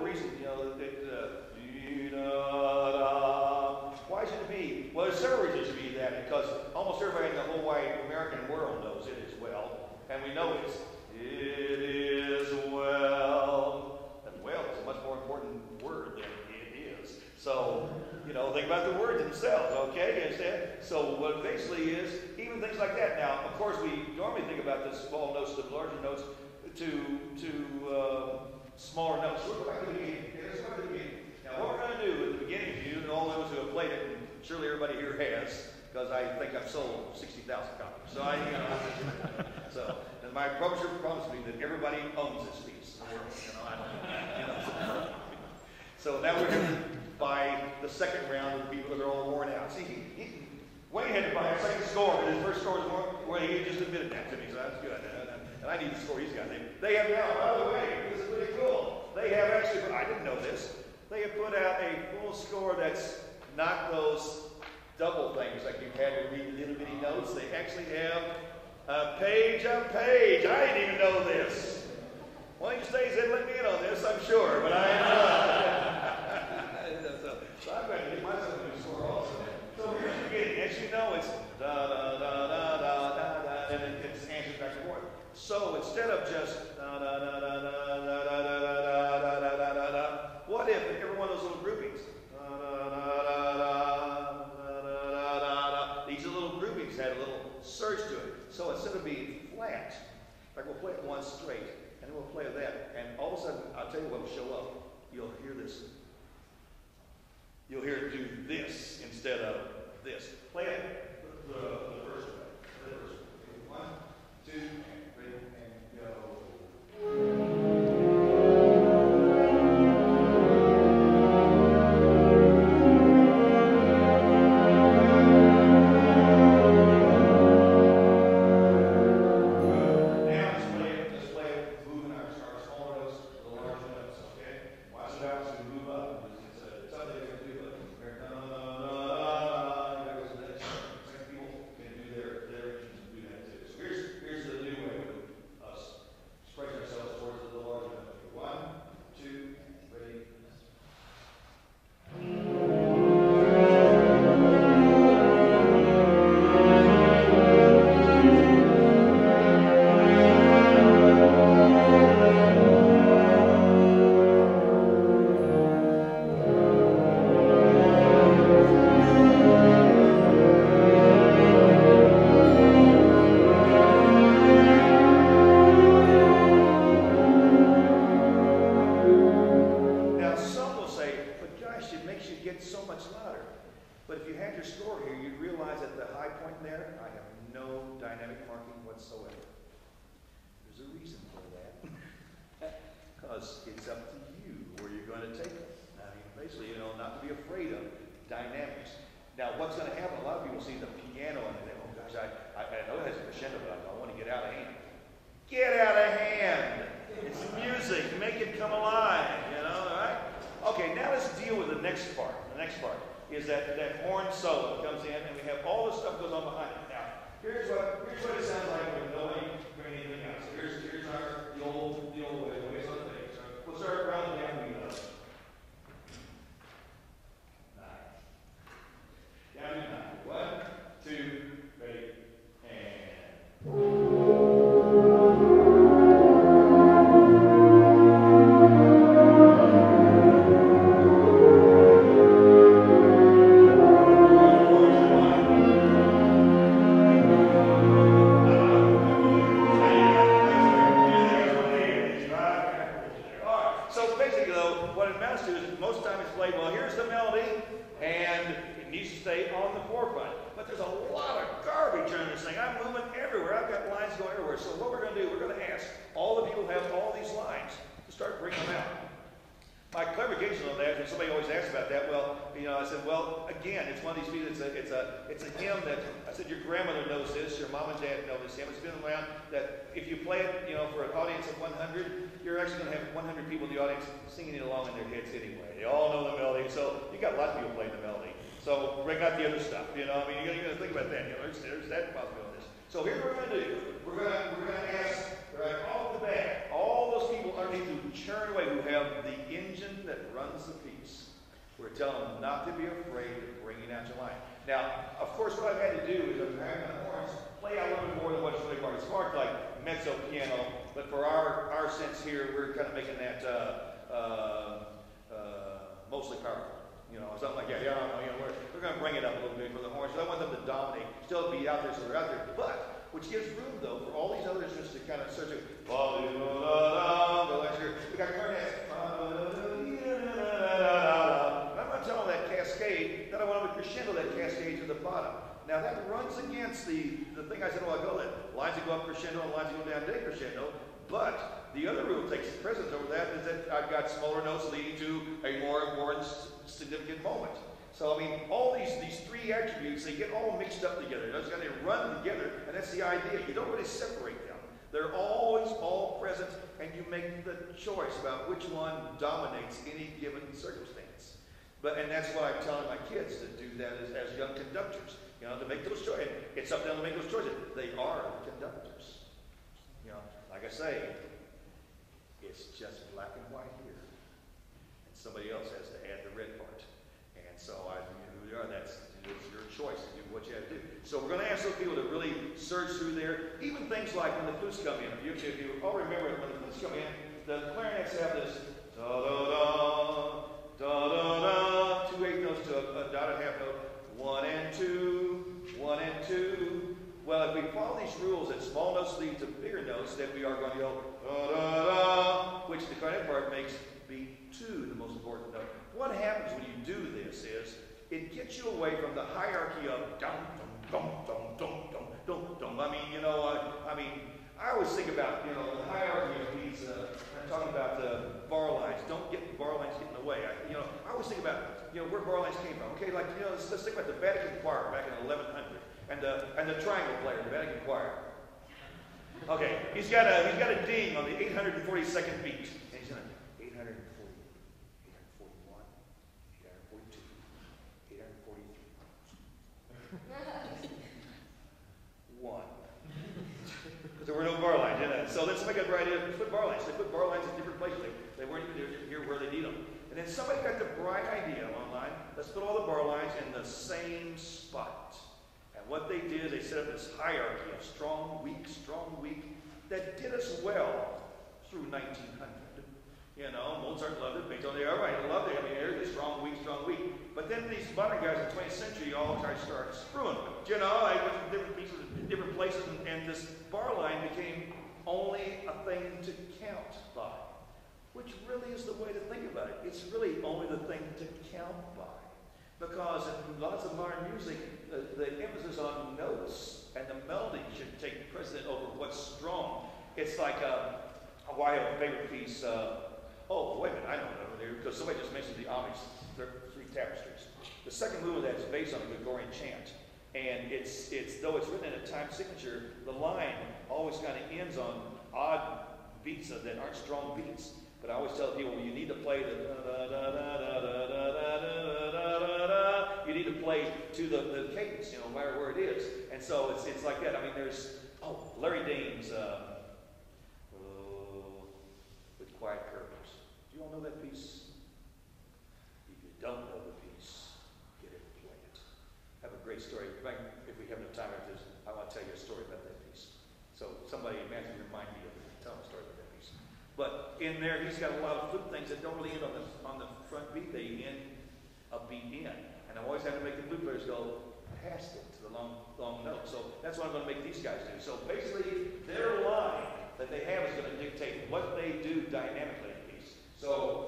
reason, you know, why should it be? Well, there's several reasons it should be that, because almost everybody in the whole wide American world knows it as well. And we know it is well. And well is a much more important word than it is. So, you know, think about the words themselves, okay? So what basically is, even things like that. Now, of course, we normally think about the small notes to larger notes to smaller notes. So we'll go back to the beginning. Okay, let's go back to the beginning. Now, what we're going to do at the beginning, you and all those who have played it, and surely everybody here has, because I think I've sold 60,000 copies. So and my publisher promised me that everybody owns this piece. So now we're going to buy the second round of the people that are all worn out. See, Wayne had to buy a second score, but his first score was more. Well, he just admitted that to me, so that's good. And I need the score he's got. They have now, by the way, this is pretty cool. They have actually, I didn't know this. They have put out a full score that's not those double things like you had to read little bitty notes. They actually have a page. I didn't even know this. One of these days they'd let me in on this, I'm sure, but I so I'm going to get myself a new score also. So here's the beginning. As you know, it's da da da da da da da, and it's answers back and forth. So instead of just da da da da da da da da da da da da da da, what if in every one of those little groupings, da da da da da da da da da, these little groupings had a little surge to it. So instead of being flat, like we'll play it one straight, and then we'll play that, and all of a sudden, I'll tell you what will show up. You'll hear this. You'll hear it do this instead of this. Play it the first way. Play the first way. 1, 2, 3, and go. It's a hymn that, I said your grandmother knows this, your mom and dad know this hymn. It's been around that if you play it, for an audience of 100, you're actually going to have 100 people in the audience singing it along in their heads anyway. They all know the melody, so you got a lot of people playing the melody. So bring out the other stuff, you got to think about that. There's that possibility. So here's what we're going to do. We're going to ask right off the bat, all those people underneath who churn away, who have the engine that runs the piece. We're telling them not to be afraid of bringing out your line. Now, of course, what I've had to do is I'm having the horns play out a little bit more than what's really marked. It's marked like mezzo piano, but for our sense here, we're kind of making that mostly powerful. You know, something like that. Yeah, you know, we're going to bring it up a little bit for the horns. So I want them to dominate, still be out there, so they're out there. But, which gives room, though, for all these other instruments to kind of search it. We got clarinets. I'm not telling that cascade, that I want to crescendo that cascade to the bottom. Now, that runs against the thing I said a while ago, that lines that go up crescendo and lines that go down decrescendo. But the other rule that takes precedence over that is that I've got smaller notes leading to a more important significant moment. So, I mean, all these three attributes, they get all mixed up together. They run together, and that's the idea. You don't really separate them. They're always all present, and you make the choice about which one dominates any given circumstance. And that's what I'm telling my kids to do that as young conductors. You know, to make those choices. It's up to them to make those choices. They are conductors. You know, like I say, it's just black and white here. And somebody else has to add the red part. And so who they are, it's your choice to do what you have to do. So we're going to ask those people to really search through there. Even things like when the flutes come in. If you all remember when the flutes come in, the clarinets have this da-da-da, da-da-da, 2 8 notes to a dotted half note. 1 and 2, 1 and 2. Well, if we follow these rules that small notes lead to bigger notes, then we are going to go da-da-da, which the clarinet part makes beat 2 the most important note. What happens when you do this is it gets you away from the hierarchy of dum dum dum dum dum dum dum. I mean, you know, I always think about, you know, the hierarchy of these. I'm talking about the bar lines. Don't get the bar lines get in the way. I always think about, you know, where bar lines came from. Okay, like, you know, let's think about the Vatican choir back in 1100 and the triangle player, the Vatican choir. Okay, he's got a ding on the 842nd beat. And he's on 840, 841, 842, 843. 1. Because there were no bar lines, you know. So let's make a bright idea. Put bar lines. They put bar lines in different places. They weren't even here where they need them. And then somebody got the bright idea online. Let's put all the bar lines in the same spot. And what they did is they set up this hierarchy of strong, weak, that did us well through 1900. You know, Mozart loved it. Beethoven, all right, I loved it. I mean, there's strong, weak. But then these modern guys in the 20th century all started screwing with it. You know, I went to different pieces, different places, and this bar line became only a thing to count by. Which really is the way to think about it. It's really only the thing to count by. Because in lots of modern music, the emphasis on notes and the melody should take precedent over what's strong. It's like, I have a favorite piece. Oh, wait a minute, I know it over there, because somebody just mentioned the Amish 3 tapestries. The second movement of that is based on the Gregorian chant. And it's though it's written in a time signature, the line always kind of ends on odd beats that aren't strong beats. But I always tell people, well, you need to play the you need to play to the cadence, you know, where it is. And so it's like that. I mean, there's Larry Dane's with Quiet Curves. Do you all know that piece? If you don't know the piece, get it and play it. I have a great story. If we have enough time after this, I want to tell you a story about that piece. So somebody imagine remind me of it. Tell them a story about that piece. But in there, he's got a lot of flute things that don't really end on the front beat. They end a beat in. And I always have to make the flute players go past it to the long note. So that's what I'm going to make these guys do. So basically, their line that they have is going to dictate what they do dynamically in the piece. So